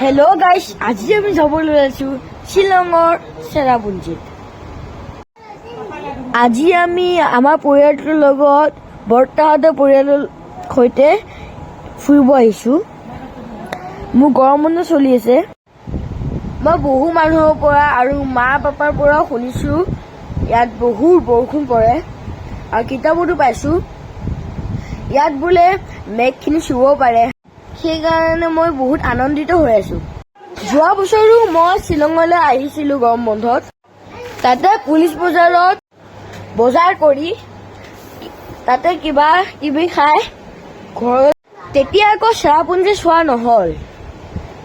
Hello' গাইছ, আজি আমি যাবলৈ আছো শ্বিলঙৰ চেৰাপুঞ্জীত। আজি আমি আমাৰ পৰিয়ালটোৰ লগত বৰ্তাহঁতৰ পৰিয়ালৰ সৈতে ফুৰিব আহিছো। মোৰ গৰম বন্ধ চলি আছে। মই বহু মানুহৰ পৰা আৰু মা পাপাৰ পৰাও শুনিছো ইয়াত বহুত বৰষুণ পৰে আৰু কিতাপতো পাইছো ইয়াত বোলে মেঘখিনি চুব পাৰে। সেইকাৰণে মই বহুত আনন্দিত হৈ আছো। যোৱা বছৰো মই শ্বিলঙলৈ আহিছিলো গৰম বন্ধত। তাতে পুলিচ বজাৰত বজাৰ কৰি তাতে কিবা কিবি খাই ঘৰত তেতিয়া আকৌ চেৰাপুঞ্জী চোৱা নহ'ল।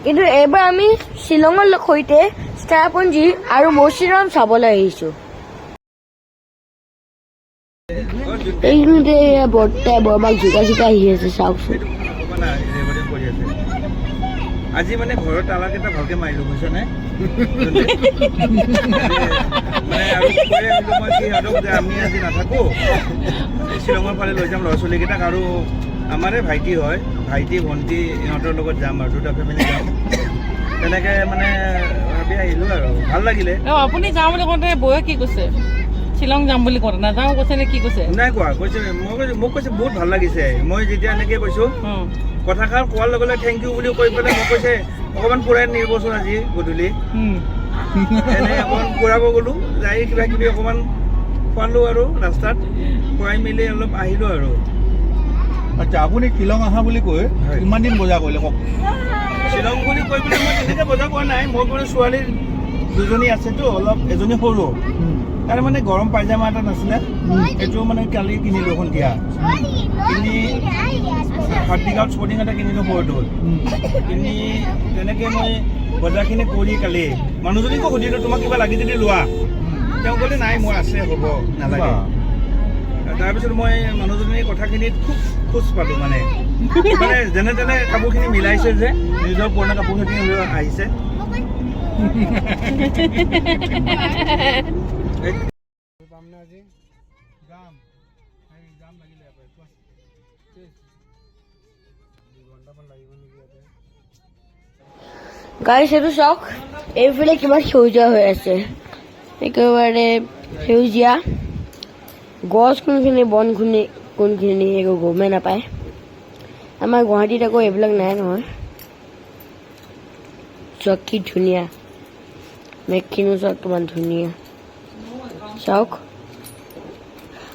কিন্তু এইবাৰ আমি শ্বিলঙৰ সৈতে চেৰাপুঞ্জী আৰু মৌচিনৰাম চাবলৈ আহিছো। এইখিনিতে বৰ্তাই বৰমাক জোকা জোকা আহি আছে, চাওকচোন। আজি মানে ঘৰৰ তালাকেইটা ভালকে মাৰিলো, বুজিছানে? মানে আৰু কৈ আহিলো মই সিহঁতক যে আমি আজি নাথাকো, শ্বিলঙৰ ফালে লৈ যাম ল'ৰা ছোৱালীকেইটাক, আৰু আমাৰে ভাইটি হয়, ভাইটি ভণ্টি ইহঁতৰ লগত যাম আৰু দুটা ফেমিলি যাম। তেনেকে মানে ভাবি আহিলো আৰু ভাল লাগিলে। আপুনি যাওঁ বুলি কওঁতে বৌয়ে কি কৈছে? শ্বিলং যাম বুলি কওঁতে নাযাওঁ কৈছে নে কি কৈছে? নাই কোৱা, কৈছে মোক কৈছে বহুত ভাল লাগিছে। মই যেতিয়া এনেকে কৈছো কথাষাৰ কোৱাৰ লগে লগে থেংক ইউ বুলি কৈ পেলাই মোক কৈছে অকণমান ফুৰাই নিবচোন আজি গধূলি। এনে অকণমান ফুৰাব গ'লো, যাই কিবা কিবি অকণমান খোৱালো আৰু ৰাস্তাত খুৱাই মেলি অলপ আহিলো আৰু। আচ্ছা, আপুনি শ্বিলং আহা বুলি কৈ কিমান দিন বজাৰ কৰিলে কওক? শ্বিলং বুলি কৈ পেলাই মই তেনেকৈ বজাৰ কৰা নাই। মোৰ মানে ছোৱালী দুজনী আছেতো, অলপ এজনী সৰু, তাৰ মানে গৰম পাইজামা এটা নাছিলে, এইটো মানে কালি কিনিলো সন্ধিয়া। কিনি হাৰ্ডিগাঁৱত স্পৰ্টিং এটা কিনিলো সৰুটোৰ, কিনি তেনেকৈ মই বজাৰখিনি কৰি কালি মানুহজনীকো সুধিলোঁ তোমাক কিবা লাগি যদি লোৱা। তেওঁ ক'লে নাই মোৰ আছে, হ'ব নালাগে। তাৰপিছত মই মানুহজনীৰ কথাখিনিত খুব খোজ পালোঁ। মানে যেনে তেনে কাপোৰখিনি মিলাইছে যে নিজৰ পুৰণা কাপোৰখিনি লৈ আহিছে। গাইছ, এইটো চাওক, এইফালে কিমান সেউজীয়া হৈ আছে, একেবাৰে সেউজীয়া। গছ কোনখিনি, বন কোনখিনি একো গমেই নাপায়। আমাৰ গুৱাহাটীত আকৌ এইবিলাক নাই নহয়। চাওক কি ধুনীয়া, মেঘখিনিও চাওক কিমান ধুনীয়া। চাওক,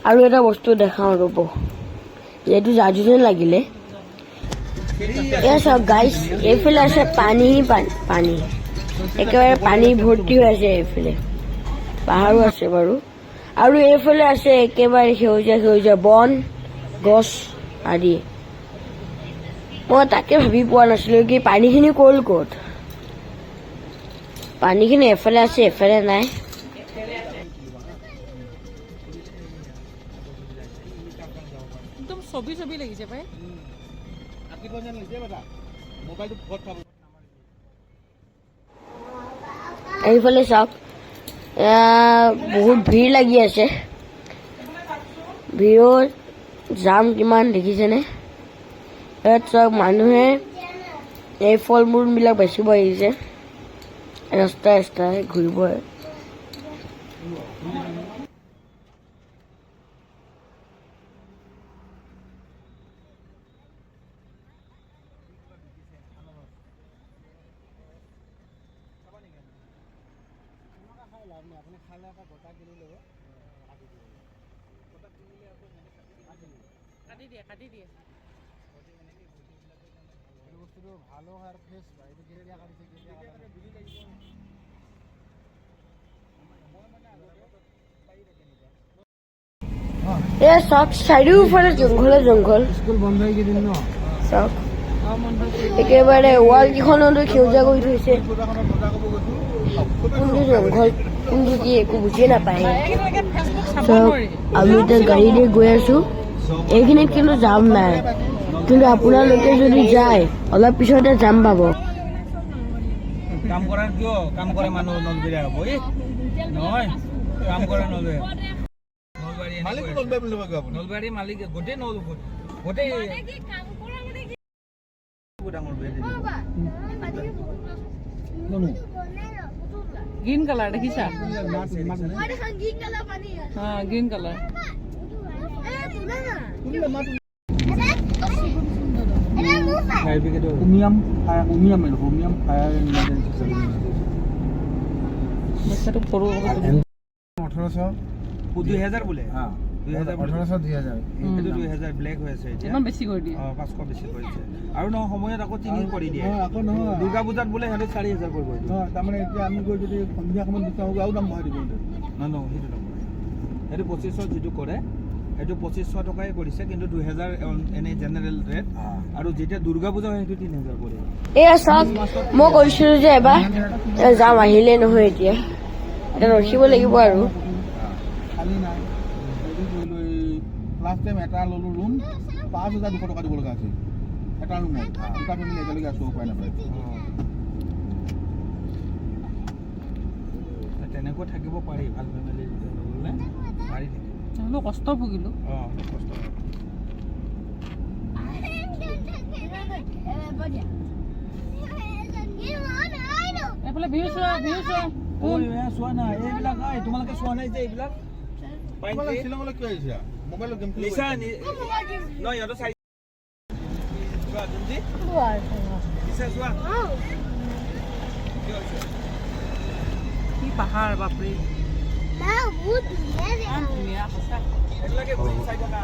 আৰু এটা বস্তু দেখাওঁ ৰ'ব, যিহেতু যাদু যেন লাগিলে। এয়া চাওক গাইছ, এইফালে আছে পানী, একেবাৰে পানী ভৰ্তি হৈ আছে। এইফালে পাহাৰো আছে বাৰু, আৰু এইফালে আছে একেবাৰে সেউজীয়া সেউজীয়া বন, গছ আদি। মই তাকে ভাবি পোৱা নাছিলো কি পানীখিনি গ'ল ক'ত। পানীখিনি এফালে আছে, এফালে নাই। একদম ছবি ছবি লাগিছে পাই। এইফালে চাওক, বহুত ভিৰ লাগি আছে। ভিৰৰ জাম কিমান দেখিছেনে? ইয়াত চাওক, মানুহে এই ফল মূলবিলাক বেচিব আহিছে ৰাস্তাই ৰাস্তাই ঘূৰিব। কাটি দিয়ে। এয়া চাওক, চাৰিওফালে জংঘলে জংঘল। চাওক, একেবাৰে ৱাল কেইখনতো সেউজীয়া কৰি থৈছে। কোনটো জংঘল কোনটো কি একো বুজিয়ে নাপায়। চাওক, আমি এতিয়া গাড়ীৰে গৈ আছো, এইখিনিত কিন্তু জাম নাই, কিন্তু আপোনালোকে যদি যায় অলপ পিছতে জাম পাব। কাম কৰাৰ কিয় কাম কৰে মানুহ নলবেৰিয়া হ'ব নহয়, কাম কৰা নলবে। নলবাৰী মালিক গোটেই গোটেই ডাঙৰ গ্ৰীণ কালাৰ দেখিছা গ্ৰীণ কালাৰ হোমিয়াম ফায়াৰ ইমাৰ্জেঞ্চি বাচ্চাটো সৰু 1800 2000 বোলে হা 1800 2000 এইটো 2000 ব্লেক হৈ আছে এতিয়া ইমান বেছি কৰি দিয়ে 500 বেছি কৰিছে আৰু নহয় সময়ত আকৌ 3 কৰি দিয়ে আকৌ নহয় দুৰ্গা পূজাত বোলে সিহঁতে 4000 কৰিব এইটো তাৰমানে এতিয়া আমি গৈ যদি সন্ধিয়া সময়ত বিচাৰোঁ আৰু দাম বঢ়াই দিব নহয় সেইটো নকৰে সেইটো 2500 যিটো কৰে সেইটো 2500 টকাই কৰিছে কিন্তু 2000 এনে জেনেৰেল ৰেট আৰু যেতিয়া দুৰ্গা পূজা হয় সেইটো 3000 কৰে এয়া চাওক মই কৈছিলোঁ যে এবাৰ যাম আহিলে নহয় এতিয়া ৰখিব লাগিব আৰু খালি নাই এইটো কৰিলোঁ এই লাষ্ট টাইম এটা ল'লোঁ ৰুম 5200 টকা দিব লগা আছিল এটা ৰুমত দুটা ফেমিলি একেলগে আছোঁ উপায় নাপায় তেনেকৈ থাকিব পাৰি ভাল ফেমিলি ল'লে পাৰি থাকিব হ'লেও কষ্ট ভুগিলোঁ কষ্ট এইফালে ভিউ চোৱা চোৱা নাই এইবিলাক তোমালোকে চোৱা নাই যে এইবিলাক শ্বিলঙলৈ কিয় আহিছা মোবাইলত গেম লিছা নহয় ইহঁতৰ চাই চোৱা জুমজি লিছা চোৱা কি হৈছে কি পাহাৰ বাপৰে ইমান ধুনীয়া সঁচা এইবিলাকে ঘূৰি চাই থকা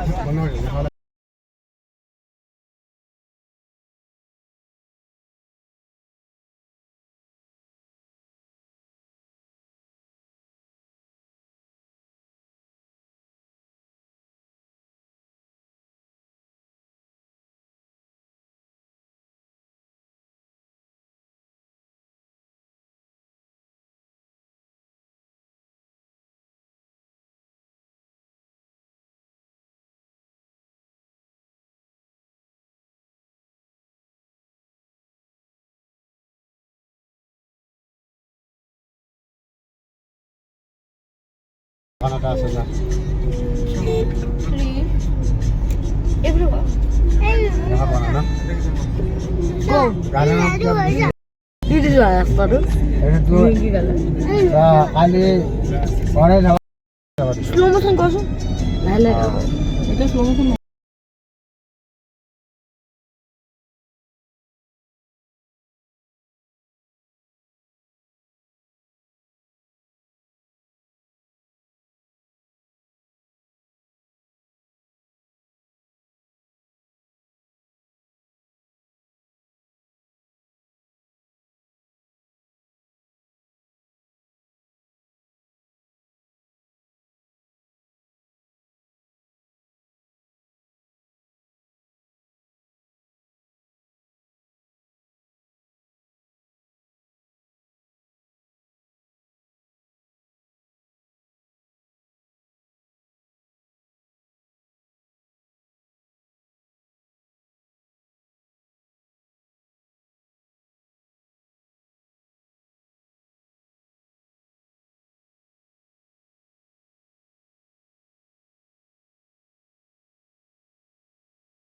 ৰাস্তাটো শ্ল' মোচন কৰচোন লাহে লাহে এতিয়া শ্ল' মোচন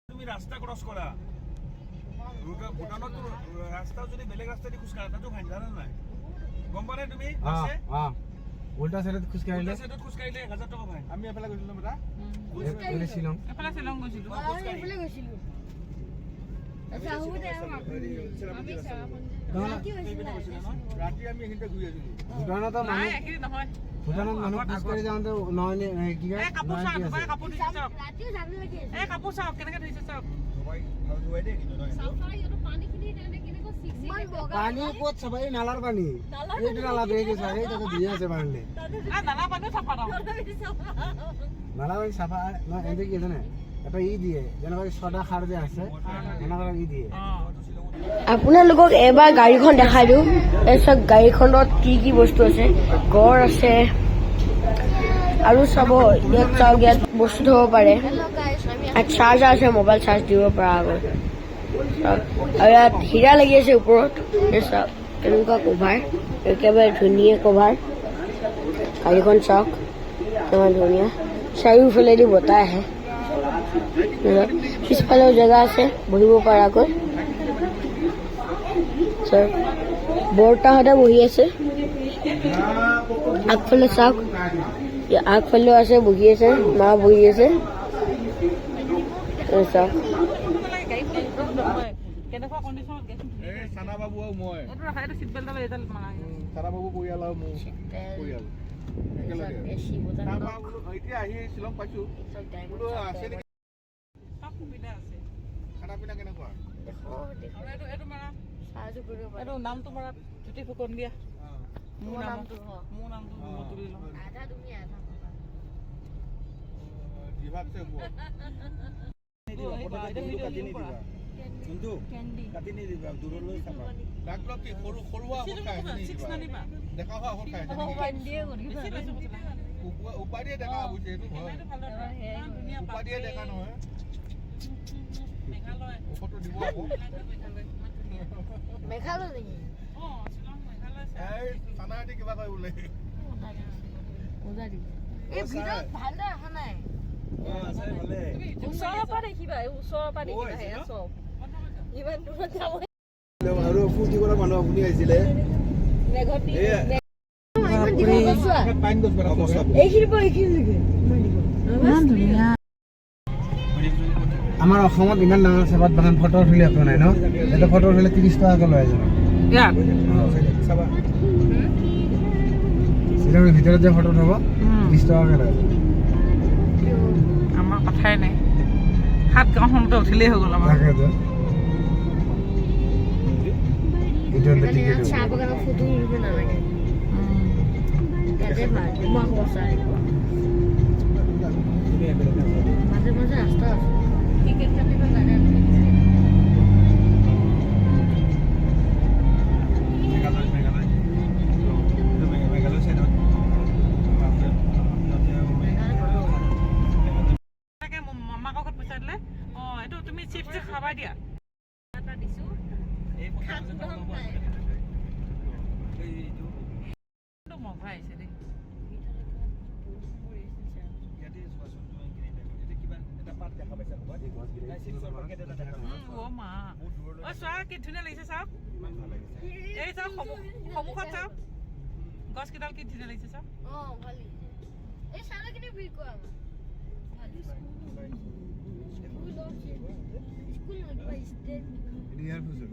তুমি ৰাস্তা ক্ৰছ কৰা ভূটানত ৰাস্তা যদি বেলেগ ৰাস্তা দি খোজ কাঢ়া তাতো ফাইন জানা নাই গম পোৱা নাই তুমি উল্টা চাইডত খোজ কাঢ়িলে চাইডত খোজ কাঢ়িলে 1000 টকা ফাইন আমি এফালে গৈছিলোঁ বেটা শ্বিলং গৈছিলোঁ ৰাতি আমি এইখিনিতে ঘূৰি আছিলোঁ ভূটানত মানুহ খোজকাঢ়ি যাওঁতে কাপোৰ চাওক কেনেকে ধৰিছে চাওক পানী ক'ত চাবা এই নালাৰ পানী এইটো নালা বেৰি চাগে এই তাতে ধুই আছে পানীলে নালা পানীও চাফা নালা পানী চাফা নহয় এনে কি জানে এটা ই দিয়ে যেনেকৈ ছটা খাৰ যে আছে এনেকুৱা ই দিয়ে আপোনালোকক এবাৰ গাড়ীখন দেখাই দিওঁ তাৰপিছত গাড়ীখনত কি কি বস্তু আছে গড় আছে আৰু চাব ইয়াত চাওক ইয়াত বস্তু থ'ব পাৰে ইয়াত চাৰ্জাৰ আছে মোবাইল চাৰ্জ দিব পৰা আগত আৰু ইয়াত হীৰা লাগি আছে ওপৰত চাওক তেনেকুৱা কভাৰ একেবাৰে ধুনীয়া কভাৰ গাড়ীখন চাওক কিমান ধুনীয়া চাৰিওফালেদি বতাহ আহে পিছফালেও জেগা আছে বহিব পৰাকৈ ছাৰ বৰ্তাহঁতে বহি আছে আগফালে চাওক আগফালেও আছে বহি আছে মা বহি আছে চাওক কেনেকুৱা কণ্ডিশ্যনত গেছ চানা বাবু আৰু মই এইটো ৰাখা এইটো চিট বেল্ট এডাল মাৰা চানা বাবু পৰিয়াল আৰু মোৰ পৰিয়াল একেলগে তাৰপৰা বোলো এতিয়া আহি শ্বিলং পাইছোঁ বোলো আছে নেকি চব সুবিধা আছে খানা পিনা কেনেকুৱা আৰু এইটো মাৰা এইটো নামটো মাৰা জ্যোতি ফুকন দিয়া মোৰ নামটো তুলি লওঁ জিভাত কাটি নিদিবা দূৰলৈ চাবা ডাক্তৰ কি সৰু সৰুৱা ঔষধ খাই দেখা হোৱা ঔষধ খাই উপাধিয়ে দেখা বুজিছে এইটো হয় উপাধিয়ে দেখা নহয় ঔষধটো দিব আকৌ মেঘালয় নেকি এই চানাহাতি কিবা কয় বোলে এই ভিতৰত ভালদৰে অহা নাই আছে ভালে ওচৰৰ পৰা দেখিবা সেয়া চব ইমান দূৰত যাব আৰু ফূৰ্তি কৰা মানুহ আপুনি আহিছিলে পাইন গছ বেৰা এইখিনিৰ পৰা এইখিনিলৈকে আমাৰ অসমত ইমান ডাঙৰ চেপাত বাগান ফটো উঠিলে একো নাই ন এটা ফটো উঠিলে 30 টকাকৈ লয় এজনক চাবা শ্বিলঙৰ ভিতৰত যে ফটো উঠাব 30 টকাকৈ লয় আমাৰ কথাই নাই সাত গাঁওখনতে উঠিলেই হৈ গ'ল আমাৰ তাকেতো এইটো হ'লে টিকেট চাহ বাগানৰ ফটো উঠিব নালাগে তাতে ভাল মই সঁচা মাজে মাজে ৰাস্তা আছে টিকেট কাটিব লাগে মামাকৰ ঘৰত পইচা দিলে এইটো তুমি চিপছ খাবা দিয়া মজা আহিছে দেই মা চোৱা কি ধুনীয়া লাগিছে চাওক এই চাওক সন্মুখত চাওক গছ কেইডাল কি ধুনীয়া লাগিছে চাওক ইয়াৰ ফুচল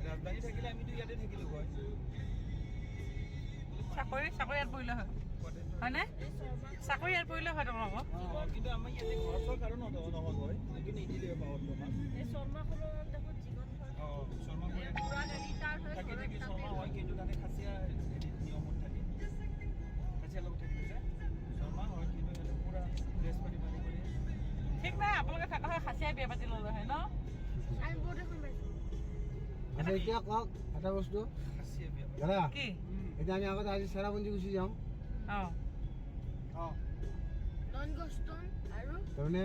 ৰাজধানী থাকিলে আমিতো ইয়াতে থাকিলো হয় চাকৰি ইয়াত পৰিলে হয় হয়নে চাকৰি ইয়াত পৰিলে হয় তোমালোকৰ কিন্তু আমাৰ ইয়াতে ঘৰ চৰ কাৰণ নহ'ল হয় এইটো নিদিলে পাৱত তোমাক থাকি থাকি শৰ্মা হয় কিন্তু তাতে খাচীয়া নিয়মত থাকে খাচীয়া লগত থাকিলে যে শৰ্মা হয় কিন্তু ইয়াতে পুৰা ড্ৰেছ পাতি পাতি কৰি ঠিক নাই আপোনালোকে থকা হয় খাচীয়াই বিয়া পাতি ল'লে হয় ন আচ্ছা এতিয়া কওক এটা বস্তু খাচীয়া বিয়া দাদা কি এতিয়া আমি আগতে আজি চেৰাপুঞ্জী গুচি যাওঁ তাৰমানে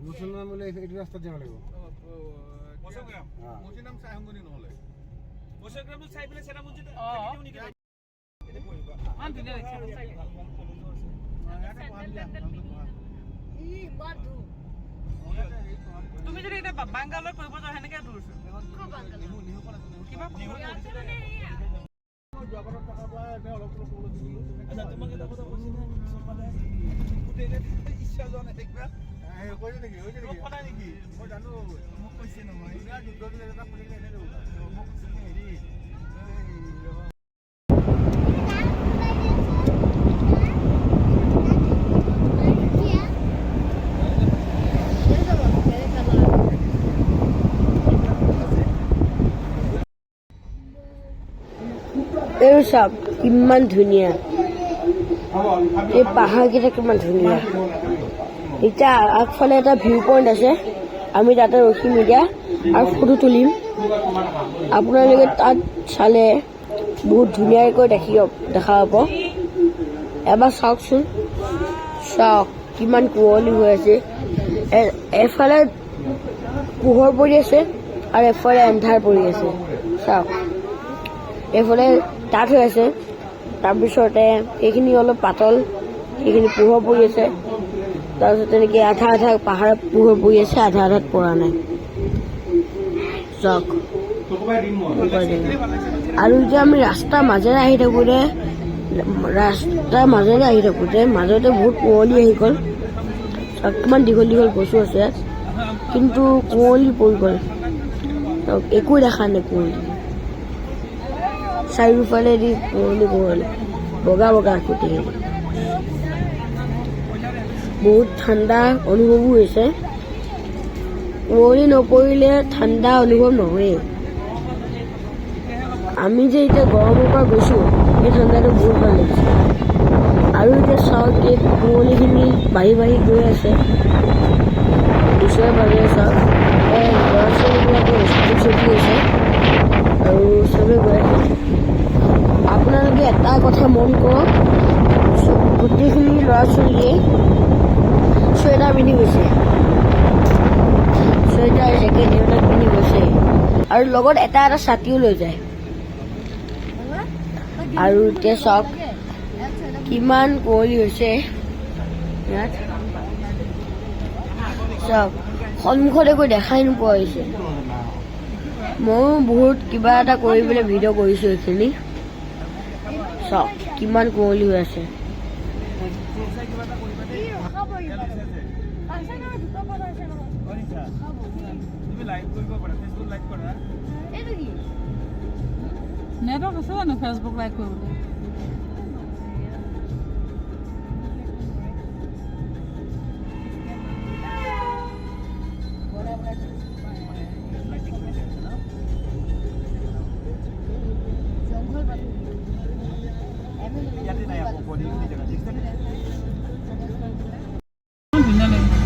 মুছলমান বোলে এইটো ৰাস্তাত যাব লাগিব বছৰগ্ৰাম মুচিৰ নাম চাইহংগনি নহ'লে বছৰগ্ৰামটো চাই পেলাই চেৰাপুঞ্জীত নেকি ধুনীয়া লাগিছে তুমি যদি এতিয়া বাংগালোৰ কৰিব যোৱা সেনেকে দূৰ কিবা আচ্ছা তোমাক এটা কথা কৈছিল ইচ্ছা যোৱা নাই দেখবা কৈছে নেকি সদায় নেকি মই জানো মোক কৈছে নহয় যুদ্ধ এটা শুনিলে এনেকৈ মোক হেৰি এই চাওক কিমান ধুনীয়া এই পাহাৰকেইটা কিমান ধুনীয়া এতিয়া আগফালে এটা ভিউ পইণ্ট আছে আমি তাতে ৰখিম এতিয়া আৰু ফটো তুলিম আপোনালোকে তাত চালে বহুত ধুনীয়াকৈ দেখা পাব এবাৰ চাওকচোন চাওক কিমান কুঁৱলী হৈ আছে এফালে পোহৰ পৰি আছে আৰু এফালে এন্ধাৰ পৰি আছে চাওক এইফালে ডাঠ হৈ আছে তাৰপিছতে এইখিনি অলপ পাতল এইখিনি পোহৰ পৰি আছে তাৰপিছত তেনেকৈ আধা আধা পাহাৰত পোহৰ পৰি আছে আধা আধাত পৰা নাই চাওক আৰু এতিয়া আমি ৰাস্তাৰ মাজেৰে আহি থাকোঁতে মাজতে বহুত কুঁৱলী আহি গ'ল চাওক কিমান দীঘল দীঘল গছো আছে কিন্তু কুঁৱলী পৰি গ'ল চাওক একো দেখা নাই কুঁৱলী চাৰিওফালেদি কুঁৱলী বগা বগা গোটেই বহুত ঠাণ্ডা অনুভৱো হৈছে কুঁৱলী নপৰিলে ঠাণ্ডা অনুভৱ নহয়েই আমি যে এতিয়া গৰমৰ পৰা গৈছোঁ সেই ঠাণ্ডাটো বহুত ভাল লাগিছে আৰু এতিয়া চাওক এই কুঁৱলীখিনি বাঢ়ি বাঢ়ি গৈ আছে ওচৰে পাজৰে চাওক ল'ৰা ছোৱালীবিলাকে স্কুল ছুটি হৈছে আৰু চবে গৈ আছে আপোনালোকে এটা কথা মন কৰক গোটেইখিনি ল'ৰা ছোৱালীয়ে চুৱেটাৰ পিন্ধি গৈছে চুৱেটাৰ জেকেট এইবিলাক পিন্ধি গৈছে আৰু লগত এটা এটা ছাতিও লৈ যায় আৰু এতিয়া চাওক কিমান কুঁৱলী হৈছে ইয়াত চাওক সন্মুখত একো দেখাই নোপোৱা হৈছে ময়ো বহুত কিবা এটা কৰি পেলাই ভিডিঅ' কৰিছোঁ এইখিনি চাওক কিমান কুঁৱলী হৈ আছে নেটৱৰ্ক আছে জানো ফেচবুক লাইক কৰিবলৈ ধুনীয়া লাগিছে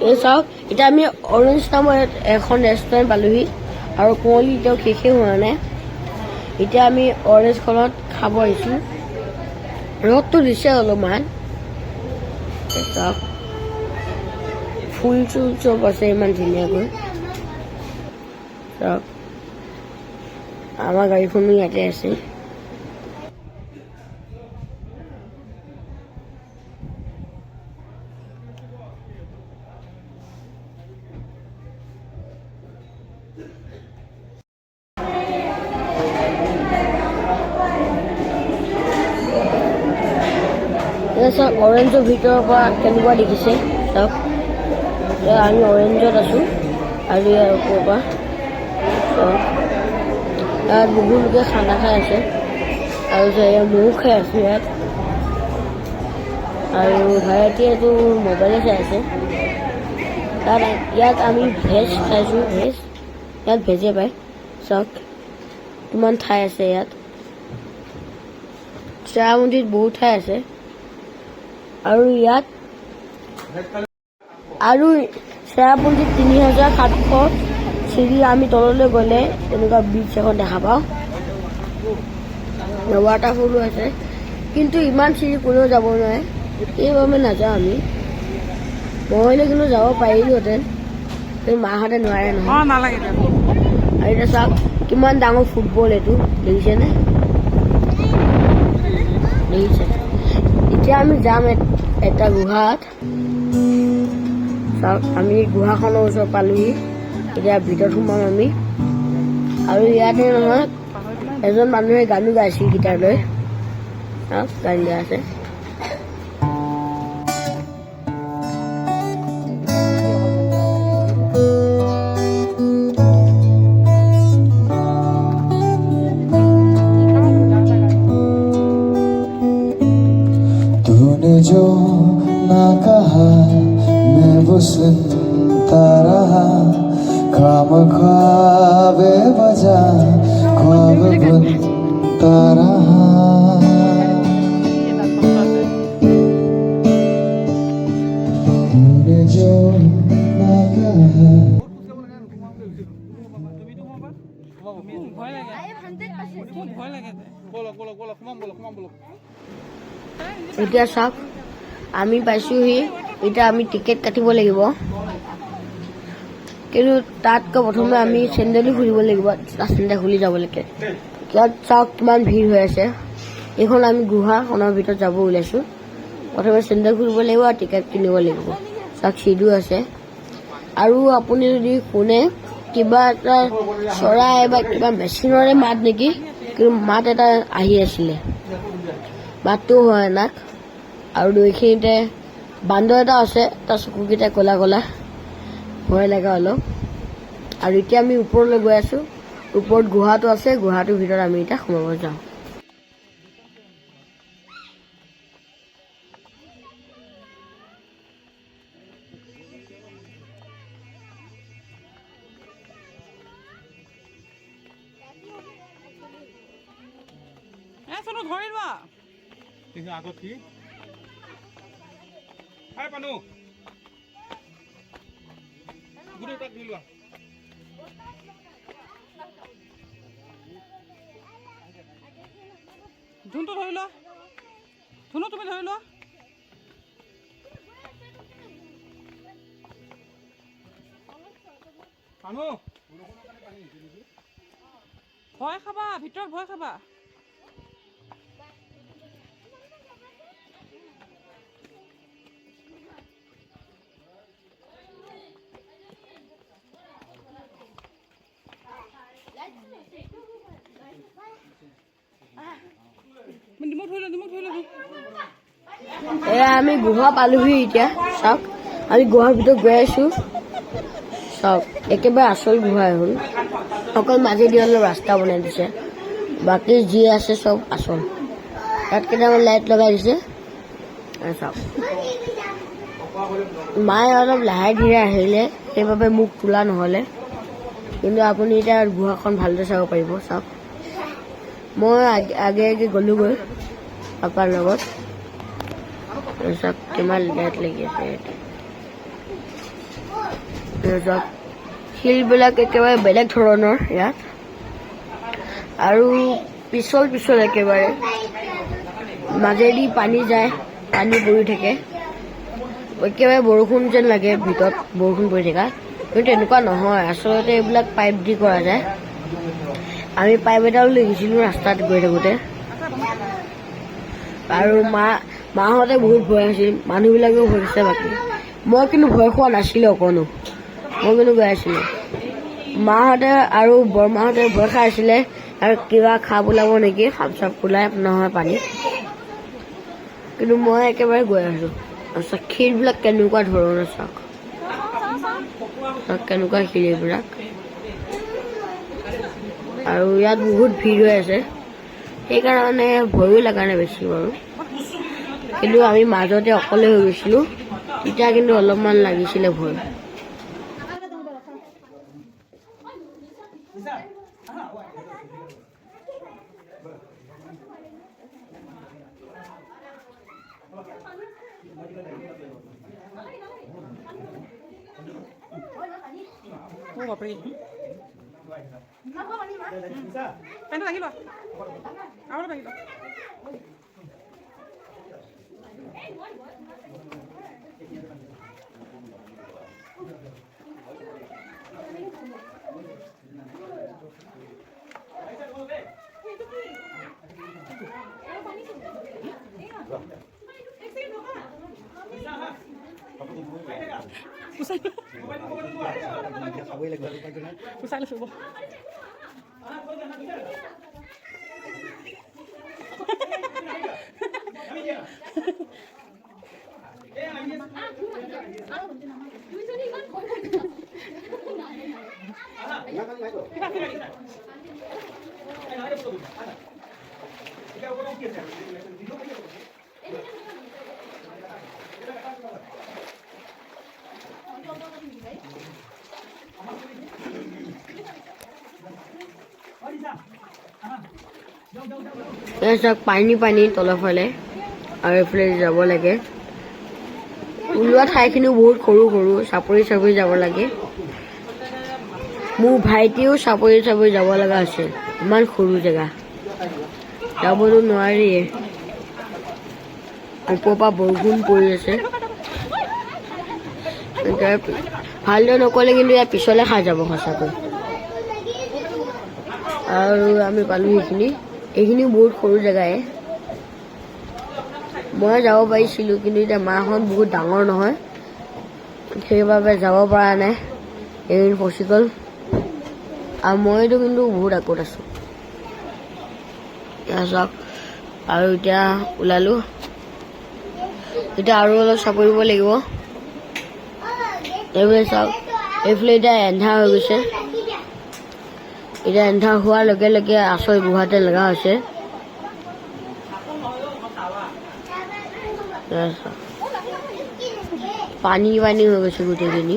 এই চাওক এতিয়া আমি অৰেঞ্জ নামৰ এখন ৰেষ্টুৰেণ্ট পালোহি আৰু কুঁৱলী এতিয়াও শেষেই হোৱা নাই এতিয়া আমি অৰেঞ্জখনত খাব আহিছোঁ ৰ'দটো দিছে অলপমান চাওক ফুল চুল চব আছে ইমান ধুনীয়াকৈ চাওক আমাৰ গাড়ীখনো ইয়াতে আছে চাওক অৰেঞ্জৰ ভিতৰৰ পৰা কেনেকুৱা দেখিছে চাওক আমি অৰেঞ্জত আছোঁ আৰু ইয়াৰ ওপৰৰ পৰা চাওক ইয়াত বহু লোকে খানা খাই আছে আৰু ময়ো খাই আছোঁ ইয়াত আৰু ভাইটিয়েতো মোবাইলে চাই আছে ইয়াত আমি ভেজ খাইছোঁ ইয়াত ভেজে পায় চাওক কিমান ঠাই আছে ইয়াত চেৰাপুঞ্জীত বহুত ঠাই আছে আৰু ইয়াত আৰু চেৰাপুঞ্জীত 3700 চিৰি আমি তললৈ গ'লে তেনেকুৱা বিচ এখন দেখা পাওঁ ৱাটাৰফলো আছে কিন্তু ইমান চিৰি কোনেও যাব নোৱাৰে সেইবাবে নাযাওঁ আমি মহিলে কিন্তু যাব পাৰিলোহেঁতেন কিন্তু মাহঁতে নোৱাৰে নহয় নালাগে আৰু এতিয়া চাওক কিমান ডাঙৰ ফুটবল এইটো দেখিছেনে দেখিছে এতিয়া আমি যাম এটা গুহাত চাওক আমি গুহাখনৰ ওচৰত পালোহি এতিয়া ভিতৰত সোমাম আমি আৰু ইয়াতে নহয় এজন মানুহে গানো গাইছিল গীটাৰ লৈ চাওক গান গাই আছে तूने जो ना कहा मैं वो सुनता रहा खाम ख्वाबे बजा ख्वाब बुनता रहा तूने जो ना कहा ভয় লাগে মোৰ ভয় লাগে যে বলক বলক বলক সোমাম বলক এতিয়া চাওক আমি পাইছোহি এতিয়া আমি টিকেট কাটিব লাগিব কিন্তু তাতকৈ প্ৰথমে আমি চেণ্ডেলো খুলিব লাগিব চেণ্ডেল খুলি যাব লাগে ইয়াত চাওক কিমান ভিৰ হৈ আছে এইখন আমি গুহাখনৰ ভিতৰত যাব ওলাইছোঁ প্ৰথমে চেণ্ডেল খুলিব লাগিব আৰু টিকেট কিনিব লাগিব চাওক চিৰিও আছে আৰু আপুনি যদি শুনে কিবা এটা চৰাই বা কিবা মেচিনৰে মাত নেকি কিন্তু মাত এটা আহি আছিলে মাতটো হয় নাক আৰু এইখিনিতে বান্দৰ এটা আছে তাৰ চকুকেইটা ক'লা ক'লা ভয় লাগে অলপ আৰু এতিয়া আমি ওপৰলৈ গৈ আছোঁ ওপৰত গুহাটো আছে গুহাটোৰ ভিতৰত আমি এতিয়া সোমাব যাওঁ চলো ধৰি লোৱা আগত কি হাই পানু গোটেই তাক ধৰি লোৱা ধুনটো ধৰি লোৱা ধুনু তুমি ধৰি লোৱা পানু ভয় খাবা ভিতৰত ভয় খাবা নিমখ ধৰি লোৱা এয়া আমি গুহা পালোহি এতিয়া চাওক আমি গুহাৰ ভিতৰত গৈ আছোঁ চাওক একেবাৰে আচল গুহাই হ'ল অকল মাজেদি অলপ ৰাস্তা বনাই দিছে বাকী যি আছে চব আচল তাত কেইটামান লাইট লগাই দিছে চাওক মায়ে অলপ লাহে ধীৰে আহিলে সেইবাবে মোক তোলা নহ'লে কিন্তু আপুনি এতিয়া গুহাখন ভালদৰে চাব পাৰিব চাওক মই আগে আগে গ'লোগৈ পাপাৰ লগত চাওক কিমান লাইট লাগি আছে চাওক শিলবিলাক একেবাৰে বেলেগ ধৰণৰ ইয়াত আৰু পিছল একেবাৰে মাজেদি পানী যায় পানী পৰি থাকে একেবাৰে বৰষুণ যেন লাগে ভিতৰত বৰষুণ পৰি থকা কিন্তু তেনেকুৱা নহয় আচলতে এইবিলাক পাইপ দি কৰা যায় আমি পাইপ এডাল লৈ গৈছিলোঁ ৰাস্তাত গৈ থাকোঁতে আৰু মাহঁতে বহুত ভয় আছিল মানুহবিলাকেও ভয় খাইছে বাকী মই কিন্তু ভয় খোৱা নাছিলোঁ অকণো মই কিন্তু গৈ আছিলোঁ মাহঁতে আৰু বৰমাহঁতে ভয় খাই আছিলে আৰু কিবা সাপ ওলাব নেকি সাপ চাপ ওলাই নহয় পানী কিন্তু মই একেবাৰে গৈ আছোঁ তাৰপিছত শিলবিলাক কেনেকুৱা ধৰণৰ চাওক কেনেকুৱা শিল এইবিলাক আৰু ইয়াত বহুত ভিৰ হৈ আছে সেইকাৰণে ভয়ো লগা নাই বেছি বাৰু কিন্তু আমি মাজতে অকলে হৈ গৈছিলোঁ তেতিয়া কিন্তু অলপমান লাগিছিলে ভয় বাপৰে পেণ্টত আহি লোৱা আৰু আহি লোৱা গুচাই লৈছোঁ ৰ'ব। চাওক পানী পানী তলৰ ফালে আৰু এইফালে যাব লাগে। ওলোৱা ঠাইখিনিও বহুত সৰু সৰু, চাপৰি চাপৰি যাব লাগে। মোৰ ভাইটিও চাপৰি চাপৰি যাব লগা হৈছে, ইমান সৰু জেগা যাবতো নোৱাৰিয়ে। ওপৰৰ পৰা বৰষুণ পৰি আছে, ভালদৰে নকৰিলে কিন্তু ইয়াৰ পিছলৈ খাই যাব সঁচাকৈ। আৰু আমি পালোঁ এইখিনি বহুত সৰু জেগাই। মই যাব পাৰিছিলোঁ কিন্তু এতিয়া মাহঁত বহুত ডাঙৰ নহয়, সেইবাবে যাব পৰা নাই, এইখিনি ফচি গ'ল। আৰু মইতো কিন্তু বহুত আগত আছোঁ। চাওক আৰু এতিয়া ওলালোঁ, এতিয়া আৰু অলপ চাপৰিব লাগিব। এইফালে চাওক, এইফালে এতিয়া এন্ধাৰ হৈ গৈছে। এতিয়া এন্ধাৰ হোৱাৰ লগে লগে আচল গুহাতে লগা হৈছে। পানী পানী হৈ গৈছে গোটেইখিনি।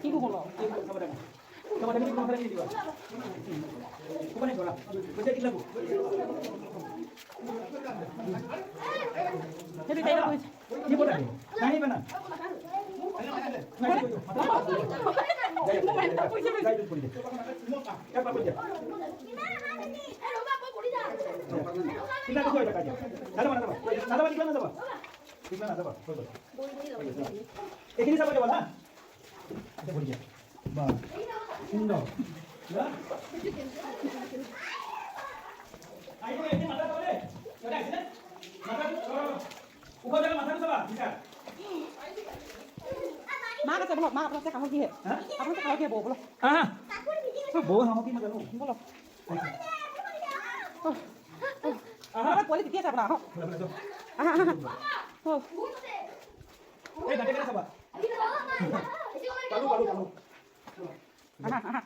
কি ক'ব এইখিনি চাব যাবা না মাক আছে বলক, মা আপোনালোকে কামত কিহে? আপোনালোকে কামত কিহে বৌ বলক। বৌ সামগ্ৰী নাজানো বলক পোৱালি ঠিকে আছে আপোনাৰ, আহক আহা আহা এই দাঁতে কেনে চাবা পালো পালো পালো আহা আহা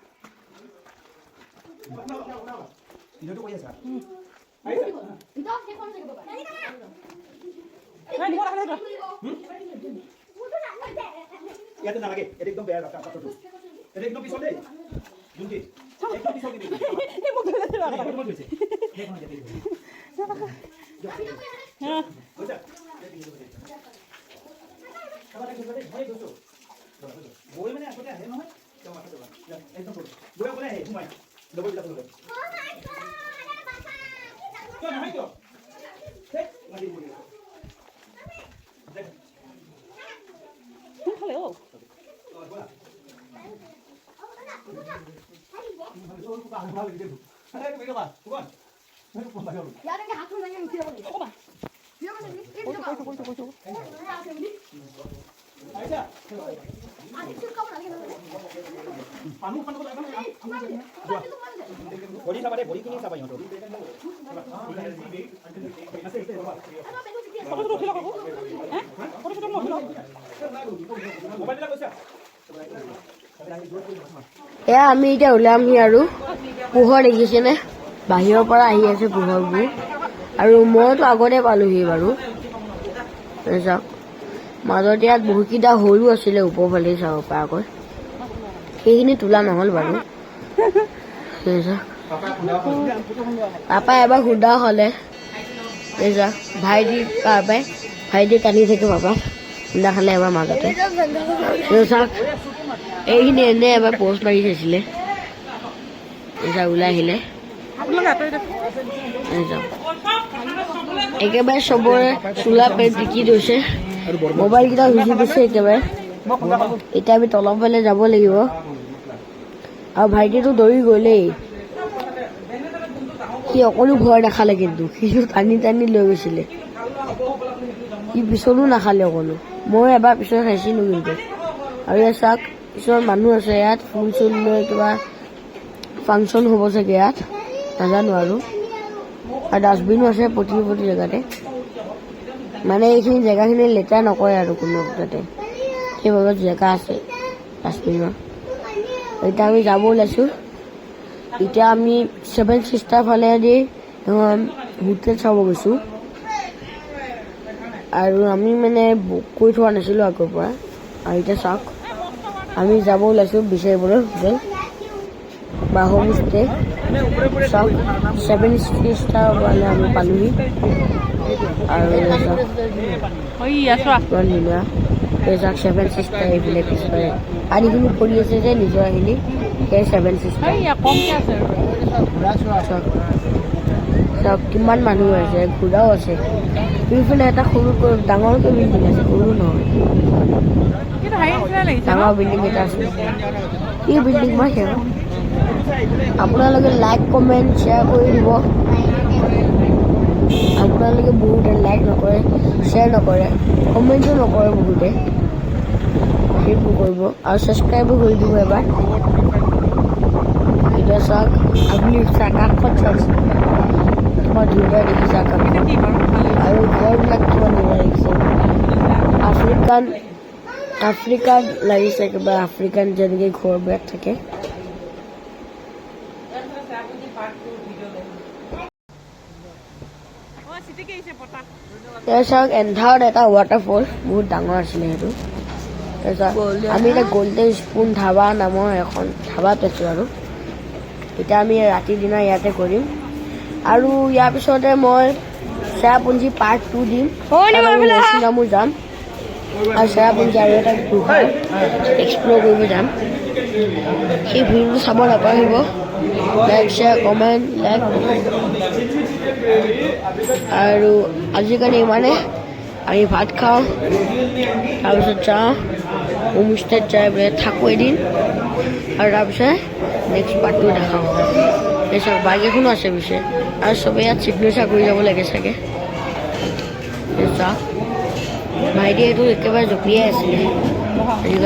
ভিডিঅ'টো কৰি আছা নিব লাগে ইয়াতে নালাগে, এটা একদম বেয়া ৰাস্তা পাথৰটো, এটা একদম পিছল দেই যোনটি একদম পিছল দিবি মোক ধৰি লৈছে সেইখন গৈছে সেইখন ইয়াতে দিবি বুঝা খাবাটা কি করে মই দোছো বই মানে আসলে আহে নহয় যাও মাথা যাবা একদম বই বলে আহে ঘুমাই ডবল বিলাক লগে ও মাই গড তো নাই তো ঠিক লাগি বলি দেখ কোন খালে ও বলা ভালো লাগি দেখো আরে বেটা বা কোন मैं को लगा लो यार इनके हाथ में नहीं उठी रहो ও বা ये मतलब কইছো आइजा आगे चुप कब लगे पानु पानु को लगा बॉडी साबारे बॉडी किनी साबाय हतो আছে আছে বাবা ফটো উঠি লগাব হ্যাঁ ফটো উঠি লগাব মোবাইল লা কইছা এয়া আমি এতিয়া ওলামহি আৰু পোহৰ দেখিছেনে বাহিৰৰ পৰা আহি আছে পোহৰবোৰ আৰু মইতো আগতে পালোহি বাৰু চাওক মাজতে ইয়াত বহুতকেইটা সৰু আছিলে ওপৰ ফালে চাব পৰাকৈ সেইখিনি তোলা নহ'ল বাৰু পাপাই এবাৰ সুধা হ'লে ভাইটি কান্দি থাকে পাপা খুন্দা খালে এবাৰ মাজতে চাওক এইখিনি এনে এবাৰ পষ্ট মাৰি থৈছিলে ওলাই আহিলে একেবাৰে চবৰে চোলা পেণ্ট টিকি থৈছে মোবাইলকেইটা ভিজি দিছে একেবাৰে এতিয়া আমি তলৰ ফালে যাব লাগিব আৰু ভাইটিটো দৌৰি গ'লেই সি অকলো ভয় নাখালে কিন্তু সিটো টানি টানি লৈ গৈছিলে সি পিছতো নাখালে অকলো মই এবাৰ পিছত খাইছিলোঁ কিন্তু আৰু ইয়াত চাওক কিছুমান মানুহ আছে ইয়াত ফুল চুল লৈ কিবা ফাংচন হ'ব চাগে ইয়াত নাজানো আৰু ডাষ্টবিনো আছে প্ৰতি জেগাতে মানে এইখিনি জেগাখিনি লেতেৰা নকৰে আৰু কোনো তাতে সেইবাবে জেগা আছে ডাষ্টবিনৰ এতিয়া আমি যাব ওলাইছোঁ এতিয়া আমি 7 ছিষ্টাৰ ফালেদি হোটেল চাব গৈছোঁ আৰু আমি মানে বুক কৰি থোৱা নাছিলোঁ আগৰ পৰা আৰু এতিয়া চাওক আমি যাব ওলাইছোঁ বিচাৰিবলৈ হোটেল বা হোম ষ্টে চাওক 7 ছিষ্টাৰ ফালে আমি পালোহি আৰু ইমান ধুনীয়া এই চাওক 7 ছিষ্টাৰ এইফালে পিছফালে পানীখিনি পৰি আছে যে নিজৰখিনি সেই 7 ছিষ্টাৰ চাওক কিমান মানুহ আছে ঘোঁৰাও আছে এইফালে এটা সৰুকৈ ডাঙৰকৈ বিল্ডিং আছে সৰু নহয় ডাঙৰ বিল্ডিং এটা আছে কি বিল্ডিং মই সেয়া আপোনালোকে লাইক কমেণ্ট শ্বেয়াৰ কৰি দিব আপোনালোকে বহুতে লাইক নকৰে শ্বেয়াৰ নকৰে কমেণ্টো নকৰে বহুতে সেইবোৰ কৰিব আৰু ছাবস্ক্ৰাইবো কৰি দিব এবাৰ এতিয়া চাওক আপুনি আকাশখন চাওক কিমান ধুনীয়া দেখিছে আকাশখন আৰু ঘৰবিলাক কিমান ধুনীয়া দেখিছে আফ্ৰিকান লাগিছে কিবা আফ্ৰিকান যেনেকৈ ঘৰবিলাক থাকে চাওক এন্ধাৰত এটা ৱাটাৰফল বহুত ডাঙৰ আছিলে সেইটো আমি এতিয়া গল্ডেন স্পুন ধাবা নামৰ এখন ধাবাত আছোঁ আৰু এতিয়া আমি ৰাতি দিনা ইয়াতে কৰিম আৰু ইয়াৰ পিছতে মই চেৰাপুঞ্জী পাৰ্ট 2 দিম মৌচিনৰামো যাম আৰু চেৰাপুঞ্জী আৰু এটা গুহা এক্সপ্ল'ৰ কৰিব যাম সেই ভিডিঅ'টো চাব নাপাহৰিব লাইক শ্বেয়াৰ কমেণ্ট লাইক আৰু আজিকালি ইমানে আমি ভাত খাওঁ তাৰপিছত যাওঁ হোম ষ্টেত যাই পেলাই থাকোঁ এদিন আৰু তাৰপিছত নেক্সট পাৰ্টটো দেখাওঁ তাৰপিছত বাইক এখনো আছে পিছে আৰু চবেই ইয়াত চিগনেচাৰ কৰি যাব লাগে চাগে চাওক ভাইটি এইটো একেবাৰে জঁপিয়াই আছিলে